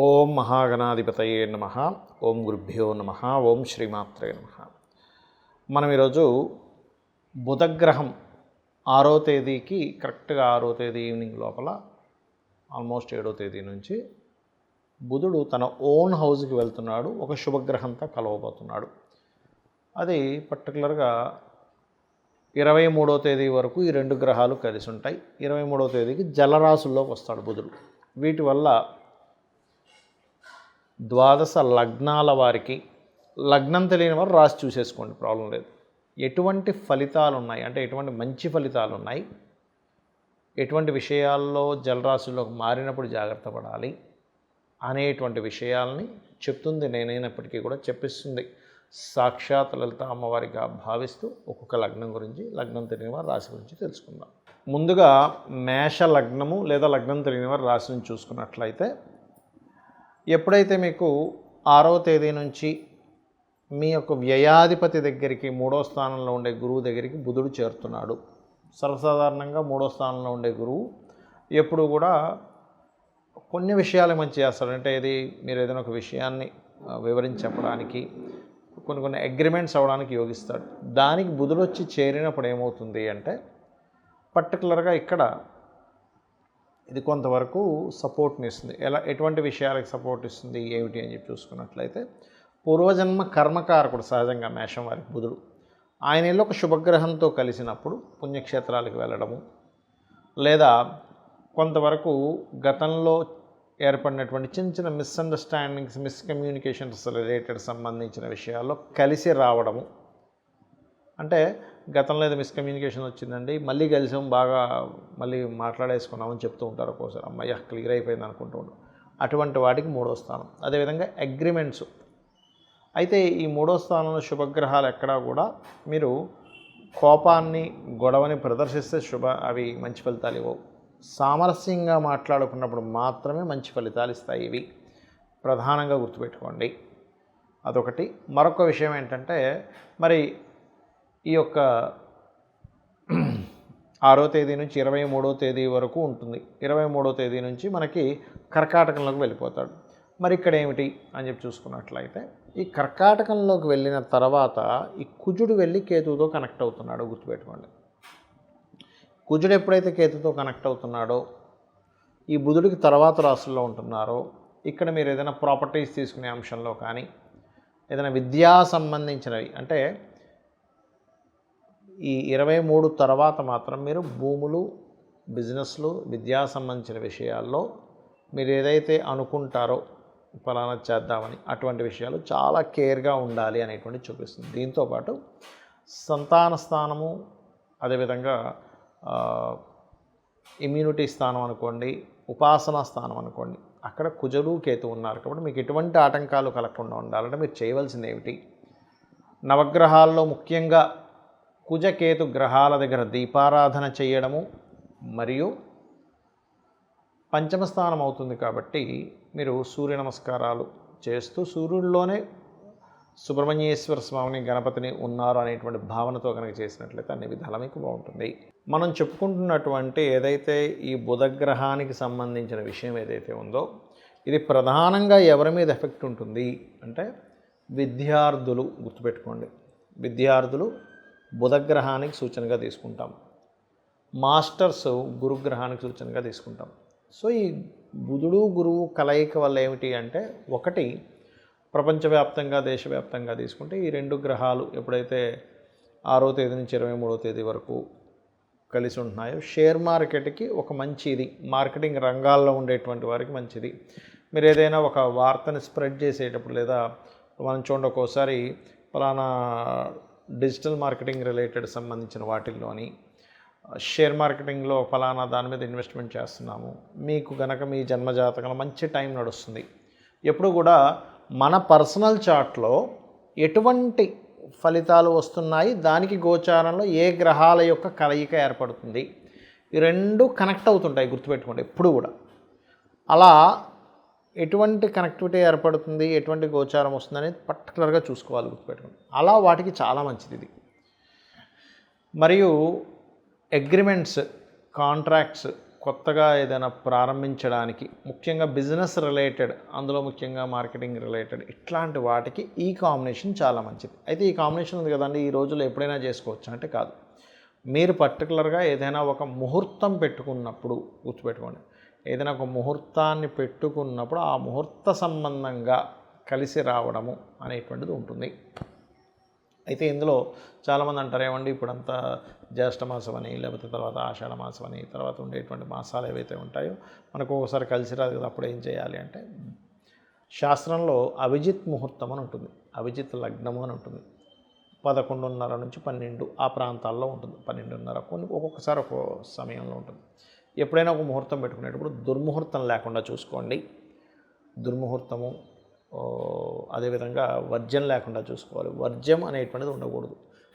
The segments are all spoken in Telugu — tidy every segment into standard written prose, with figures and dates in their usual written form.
ఓం మహాగణాధిపతయే నమః. ఓం గురుభ్యో నమః. ఓం శ్రీమాత్రే నమః. మనం ఈరోజు బుధగ్రహం 6వ తేదీకి కరెక్ట్గా 6వ తేదీ ఈవినింగ్ లోపల ఆల్మోస్ట్ 7వ తేదీ నుంచి బుధుడు తన ఓన్ హౌస్కి వెళ్తున్నాడు. ఒక శుభగ్రహంతో కలవబోతున్నాడు. అది పర్టికులర్గా 23వ తేదీ వరకు ఈ రెండు గ్రహాలు కలిసి ఉంటాయి. 23వ తేదీకి జలరాశుల్లోకి వస్తాడు బుధుడు. వీటి వల్ల ద్వాదశ లగ్నాల వారికి, లగ్నం తెలియని వారు రాసి చూసేసుకోండి, ప్రాబ్లం లేదు. ఎటువంటి ఫలితాలు ఉన్నాయి అంటే ఎటువంటి మంచి ఫలితాలు ఉన్నాయి, ఎటువంటి విషయాల్లో జలరాశుల్లోకి మారినప్పుడు జాగ్రత్త పడాలి అనేటువంటి విషయాల్ని చెప్తుంది. నేనైనప్పటికీ కూడా చెప్పిస్తుంది సాక్షాత్ లలిత అమ్మవారిగా భావిస్తూ ఒక్కొక్క లగ్నం గురించి, లగ్నం తెలియని వారి రాశి గురించి తెలుసుకుందాం. ముందుగా మేష లగ్నము లేదా లగ్నం తెలియని వారి రాశిని చూసుకున్నట్లయితే, ఎప్పుడైతే మీకు 6వ తేదీ నుంచి మీ యొక్క వ్యయాధిపతి దగ్గరికి 3వ స్థానంలో ఉండే గురువు దగ్గరికి బుధుడు చేరుతున్నాడు. సర్వసాధారణంగా 3వ స్థానంలో ఉండే గురువు ఎప్పుడు కూడా కొన్ని విషయాలు మంచి చేస్తాడు. అంటే ఇది మీరు ఏదైనా ఒక విషయాన్ని వివరించి చెప్పడానికి, కొన్ని అగ్రిమెంట్స్ అవ్వడానికి యోగిస్తాడు. దానికి బుధుడు వచ్చి చేరినప్పుడు ఏమవుతుంది అంటే, పర్టికులర్గా ఇక్కడ ఇది కొంతవరకు సపోర్ట్ని ఇస్తుంది. ఎటువంటి విషయాలకు సపోర్ట్ ఇస్తుంది ఏమిటి అని చెప్పి చూసుకున్నట్లయితే, పూర్వజన్మ కర్మకారకుడు సహజంగా మేషం వారికి బుధుడు. ఆయన ఏదో ఒక శుభగ్రహంతో కలిసినప్పుడు పుణ్యక్షేత్రాలకు వెళ్ళడము, లేదా కొంతవరకు గతంలో ఏర్పడినటువంటి చిన్న చిన్న మిస్అండర్స్టాండింగ్స్, మిస్కమ్యూనికేషన్స్ రిలేటెడ్ సంబంధించిన విషయాల్లో కలిసి రావడము. అంటే గతంలో ఏదో మిస్కమ్యూనికేషన్ వచ్చిందండి, మళ్ళీ కలిసాం, బాగా మళ్ళీ మాట్లాడేసుకున్నామని చెప్తూ ఉంటారు ఒక్కోసారి. అమ్మయ్య క్లియర్ అయిపోయింది అనుకుంటూ ఉంటాం. అటువంటి వాటికి 3వ స్థానం. అదేవిధంగా అగ్రిమెంట్స్. అయితే ఈ 3వ స్థానంలో శుభగ్రహాలు ఎక్కడా కూడా మీరు కోపాన్ని, గొడవని ప్రదర్శిస్తే అవి మంచి ఫలితాలు ఇవ్వవు. సామరస్యంగా మాట్లాడుకున్నప్పుడు మాత్రమే మంచి ఫలితాలు ఇస్తాయి. ఇవి ప్రధానంగా గుర్తుపెట్టుకోండి. అదొకటి. మరొక విషయం ఏంటంటే, మరి ఈ యొక్క 6వ తేదీ నుంచి 23వ తేదీ వరకు ఉంటుంది. 23వ తేదీ నుంచి మనకి కర్కాటకంలోకి వెళ్ళిపోతాడు. మరి ఇక్కడ ఏమిటి అని చెప్పి చూసుకున్నట్లయితే, ఈ కర్కాటకంలోకి వెళ్ళిన తర్వాత ఈ కుజుడు వెళ్ళి కేతువుతో కనెక్ట్ అవుతున్నాడు. గుర్తుపెట్టుకోండి. కుజుడు ఎప్పుడైతే కేతుతో కనెక్ట్ అవుతున్నాడో, ఈ బుధుడికి తర్వాత రాశుల్లో ఉంటున్నారో, ఇక్కడ మీరు ఏదైనా ప్రాపర్టీస్ తీసుకునే అంశంలో కానీ, ఏదైనా విద్యా సంబంధించినవి, అంటే ఈ 23 తర్వాత మాత్రం మీరు భూములు, బిజినెస్లు, విద్యా సంబంధించిన విషయాల్లో మీరు ఏదైతే అనుకుంటారో ఫలానా చేద్దామని, అటువంటి విషయాలు చాలా కేర్గా ఉండాలి అనేటువంటి చూపిస్తుంది. దీంతోపాటు సంతాన స్థానము, అదేవిధంగా ఇమ్యూనిటీ స్థానం అనుకోండి, ఉపాసనా స్థానం అనుకోండి, అక్కడ కుజుడు కేతు ఉన్నారు. కాబట్టి మీకు ఎటువంటి ఆటంకాలు కలగకుండా ఉండాలంటే మీరు చేయవలసింది ఏమిటి? నవగ్రహాల్లో ముఖ్యంగా కుజకేతు గ్రహాల దగ్గర దీపారాధన చేయడము, మరియు పంచమ స్థానం అవుతుంది కాబట్టి మీరు సూర్య నమస్కారాలు చేస్తూ సూర్యుడిలోనే సుబ్రహ్మణ్యేశ్వర స్వామిని, గణపతిని ఉన్నారు అనేటువంటి భావనతో కనుక చేసినట్లయితే అన్ని విధాలా మీకు బాగుంటుంది. మనం చెప్పుకుంటున్నటువంటి ఏదైతే ఈ బుధగ్రహానికి సంబంధించిన విషయం ఏదైతే ఉందో, ఇది ప్రధానంగా ఎవరి మీద ఎఫెక్ట్ ఉంటుంది అంటే విద్యార్థులు. గుర్తుపెట్టుకోండి, విద్యార్థులు బుధగ్రహానికి సూచనగా తీసుకుంటాం. మాస్టర్స్ గురుగ్రహానికి సూచనగా తీసుకుంటాం. సో ఈ బుధుడు గురువు కలయిక వల్ల ఏమిటి అంటే, ఒకటి ప్రపంచవ్యాప్తంగా, దేశవ్యాప్తంగా తీసుకుంటే ఈ రెండు గ్రహాలు ఎప్పుడైతే 6వ తేదీ నుంచి 23వ తేదీ వరకు కలిసి ఉంటున్నాయో, షేర్ మార్కెట్కి ఒక మంచిది, మార్కెటింగ్ రంగాల్లో ఉండేటువంటి వారికి మంచిది. మీరు ఏదైనా ఒక వార్తని స్ప్రెడ్ చేసేటప్పుడు, లేదా మనం చూడండి ఒక్కోసారి ఫలానా డిజిటల్ మార్కెటింగ్ రిలేటెడ్ సంబంధించిన వాటిల్లోని షేర్ మార్కెటింగ్లో ఫలానా దాని మీద ఇన్వెస్ట్మెంట్ చేస్తున్నాము, మీకు గనక మీ జన్మజాతకంలో మంచి టైం నడుస్తుంది. ఎప్పుడు కూడా మన పర్సనల్ చార్ట్లో ఎటువంటి ఫలితాలు వస్తున్నాయి, దానికి గోచారంలో ఏ గ్రహాల యొక్క కలయిక ఏర్పడుతుంది, ఈ రెండు కనెక్ట్ అవుతుంటాయి. గుర్తుపెట్టుకోండి ఎప్పుడు కూడా. అలా ఎటువంటి కనెక్టివిటీ ఏర్పడుతుంది, ఎటువంటి గోచారం వస్తుందని పర్టికులర్గా చూసుకోవాలి. గుర్తుపెట్టుకోండి. అలా వాటికి చాలా మంచిది ఇది. మరియు అగ్రిమెంట్స్, కాంట్రాక్ట్స్, కొత్తగా ఏదైనా ప్రారంభించడానికి, ముఖ్యంగా బిజినెస్ రిలేటెడ్, అందులో ముఖ్యంగా మార్కెటింగ్ రిలేటెడ్ ఇట్లాంటి వాటికి ఈ కాంబినేషన్ చాలా మంచిది. అయితే ఈ కాంబినేషన్ ఉంది కదండి, ఈ రోజుల్లో ఎప్పుడైనా చేసుకోవచ్చు అంటే కాదు. మీరు పర్టికులర్గా ఏదైనా ఒక ముహూర్తం పెట్టుకున్నప్పుడు గుర్తుపెట్టుకోండి, ఏదైనా ఒక ముహూర్తాన్ని పెట్టుకున్నప్పుడు ఆ ముహూర్త సంబంధంగా కలిసి రావడము అనేటువంటిది ఉంటుంది. అయితే ఇందులో చాలామంది అంటారు, ఏమండి ఇప్పుడంతా జ్యేష్ఠ మాసం అని, లేకపోతే తర్వాత ఆషాఢ మాసం అని, తర్వాత ఉండేటువంటి మాసాలు ఏవైతే ఉంటాయో మనకు ఒకసారి కలిసి రాదు కదా, అప్పుడు ఏం చేయాలి అంటే, శాస్త్రంలో అభిజిత్ ముహూర్తం అని ఉంటుంది, అభిజిత్ లగ్నము అని ఉంటుంది. 11:30 నుంచి 12 ఆ ప్రాంతాల్లో ఉంటుంది. 12:30 కొన్ని ఒక్కొక్కసారి ఒక్కో సమయంలో ఉంటుంది. ఎప్పుడైనా ఒక ముహూర్తం పెట్టుకునేటప్పుడు దుర్ముహూర్తం లేకుండా చూసుకోండి. దుర్ముహూర్తము అదేవిధంగా వర్జ్యం లేకుండా చూసుకోవాలి. వర్జ్యం అనేటువంటిది ఉండకూడదు.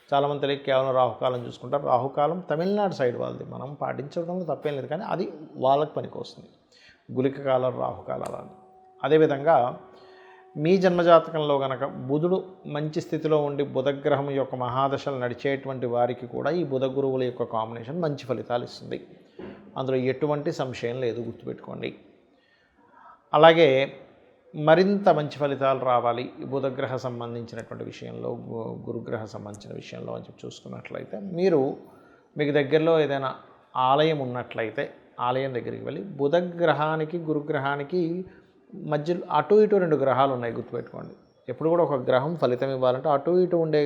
చాలామంది తెలియక కేవలం రాహుకాలం చూసుకుంటారు. రాహుకాలం తమిళనాడు సైడ్ వాళ్ళది, మనం పాటించడంలో తప్పేం లేదు, కానీ అది వాళ్ళకి పనికి వస్తుంది. గుళిక కాలం, రాహుకాలాలు. అదేవిధంగా మీ జన్మజాతకంలో కనుక బుధుడు మంచి స్థితిలో ఉండి బుధగ్రహం యొక్క మహాదశలు నడిచేటువంటి వారికి కూడా ఈ బుధ గురువుల యొక్క కాంబినేషన్ మంచి ఫలితాలు ఇస్తుంది. అందులో ఎటువంటి సంశయం లేదు, గుర్తుపెట్టుకోండి. అలాగే మరింత మంచి ఫలితాలు రావాలి ఈ బుధగ్రహ సంబంధించినటువంటి విషయంలో, గురుగ్రహ సంబంధించిన విషయంలో అని చెప్పి చూసుకున్నట్లయితే, మీకు దగ్గరలో ఏదైనా ఆలయం ఉన్నట్లయితే ఆలయం దగ్గరికి వెళ్ళి బుధగ్రహానికి గురుగ్రహానికి మధ్యలో అటు ఇటు 2 గ్రహాలు ఉన్నాయి, గుర్తుపెట్టుకోండి. ఎప్పుడు కూడా ఒక గ్రహం ఫలితం ఇవ్వాలంటే అటు ఇటు ఉండే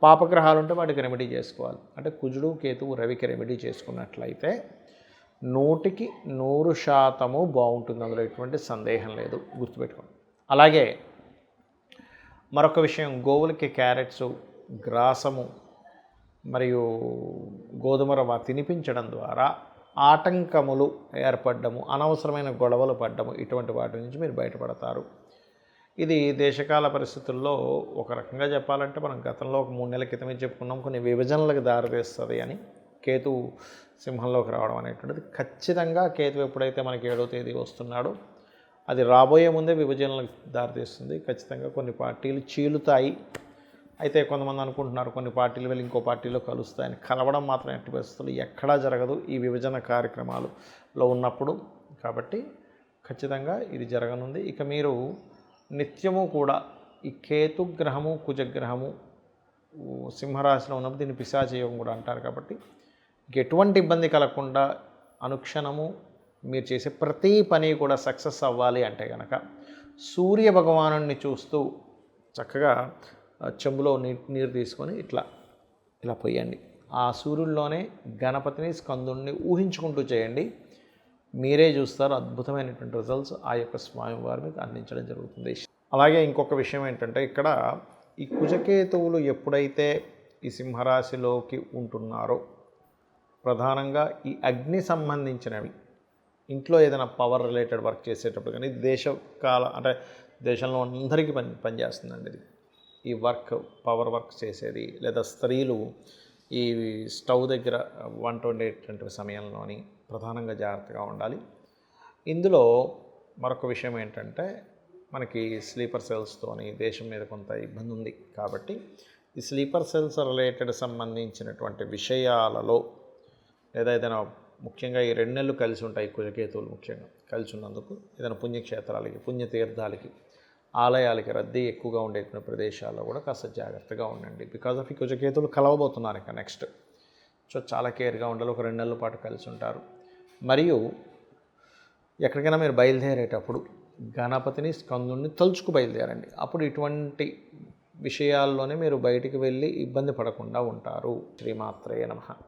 పాపగ్రహాలు ఉంటే వాటికి రెమెడీ చేసుకోవాలి. అంటే కుజుడు, కేతువు, రవికి రెమెడీ చేసుకున్నట్లయితే 100% బాగుంటుంది, అందులో ఎటువంటి సందేహం లేదు, గుర్తుపెట్టుకోండి. అలాగే మరొక విషయం, గోవులకి క్యారెట్స్, గ్రాసము మరియు గోధుమ రవ్వ తినిపించడం ద్వారా ఆటంకములు ఏర్పడము, అనవసరమైన గొడవలు పడ్డము, ఇటువంటి వాటి నుంచి మీరు బయటపడతారు. ఇది దేశకాల పరిస్థితుల్లో ఒక రకంగా చెప్పాలంటే మనం గతంలో ఒక 3 నెలల క్రితమే చెప్పుకున్నాం, కొన్ని విభజనలకు దారితీస్తుంది అని. కేతు సింహంలోకి రావడం అనేటువంటిది ఖచ్చితంగా, కేతు ఎప్పుడైతే మనకి 7వ తేదీ వస్తున్నాడో అది రాబోయే ముందే విభజనలకు దారితీస్తుంది. ఖచ్చితంగా కొన్ని పార్టీలు చీలుతాయి. అయితే కొంతమంది అనుకుంటున్నారు కొన్ని పార్టీలు వెళ్ళి ఇంకో పార్టీలో కలుస్తాయని. కలవడం మాత్రం ఎట్టి పరిస్థితులు ఎక్కడా జరగదు ఈ విభజన కార్యక్రమాలలో ఉన్నప్పుడు. కాబట్టి ఖచ్చితంగా ఇది జరగనుంది. ఇక మీరు నిత్యము కూడా ఈ కేతుగ్రహము, కుజగ్రహము సింహరాశిలో ఉన్నప్పుడు దీన్ని పిశాచయోగం కూడా అంటారు. కాబట్టి ఎటువంటి ఇబ్బంది కలగకుండా అనుక్షణము మీరు చేసే ప్రతి పని కూడా సక్సెస్ అవ్వాలి అంటే కనుక సూర్య భగవానుడిని చూస్తూ చక్కగా చెంబులో నీరు తీసుకొని ఇలా పోయండి. ఆ సూర్యుల్లోనే గణపతిని, స్కందుడిని ఊహించుకుంటూ చేయండి. మీరే చూస్తారు అద్భుతమైనటువంటి రిజల్ట్స్ ఆ యొక్క స్వామివారి మీకు అందించడం జరుగుతుంది. అలాగే ఇంకొక విషయం ఏంటంటే, ఇక్కడ ఈ కుజకేతువులు ఎప్పుడైతే ఈ సింహరాశిలోకి ఉంటున్నారో ప్రధానంగా ఈ అగ్ని సంబంధించినవి, ఇంట్లో ఏదైనా పవర్ రిలేటెడ్ వర్క్ చేసేటప్పుడు కానీ, దేశకాల అంటే దేశంలో అందరికీ పనిచేస్తుందండి ఇది. ఈ పవర్ వర్క్ చేసేది, లేదా స్త్రీలు ఈ స్టవ్ దగ్గర వంట వండేటువంటి సమయంలోని ప్రధానంగా జాగ్రత్తగా ఉండాలి. ఇందులో మరొక విషయం ఏంటంటే, మనకి స్లీపర్ సెల్స్తోని దేశం మీద కొంత ఇబ్బంది ఉంది. కాబట్టి ఈ స్లీపర్ సెల్స్ రిలేటెడ్ సంబంధించినటువంటి విషయాలలో, లేదా ఏదైనా ముఖ్యంగా ఈ 2 నెలలు కలిసి ఉంటాయి కుజకేతువులు ముఖ్యంగా కలిసి ఉన్నందుకు, ఏదైనా పుణ్యక్షేత్రాలకి, పుణ్యతీర్థాలకి, ఆలయాలకి రద్దీ ఎక్కువగా ఉండేటువంటి ప్రదేశాల్లో కూడా కాస్త జాగ్రత్తగా ఉండండి. బికాజ్ ఆఫ్ ఈ కుజకేతువులు కలవబోతున్నారు ఇంకా నెక్స్ట్. సో చాలా కేర్గా ఉండాలి. ఒక 2 నెలల పాటు కలిసి ఉంటారు. మరియు ఎక్కడికైనా మీరు బయలుదేరేటప్పుడు గణపతిని, స్కందుడిని తలుచుకు బయలుదేరండి. అప్పుడు ఇటువంటి విషయాల్లోనే మీరు బయటికి వెళ్ళి ఇబ్బంది పడకుండా ఉంటారు. శ్రీమాత్రే నమః.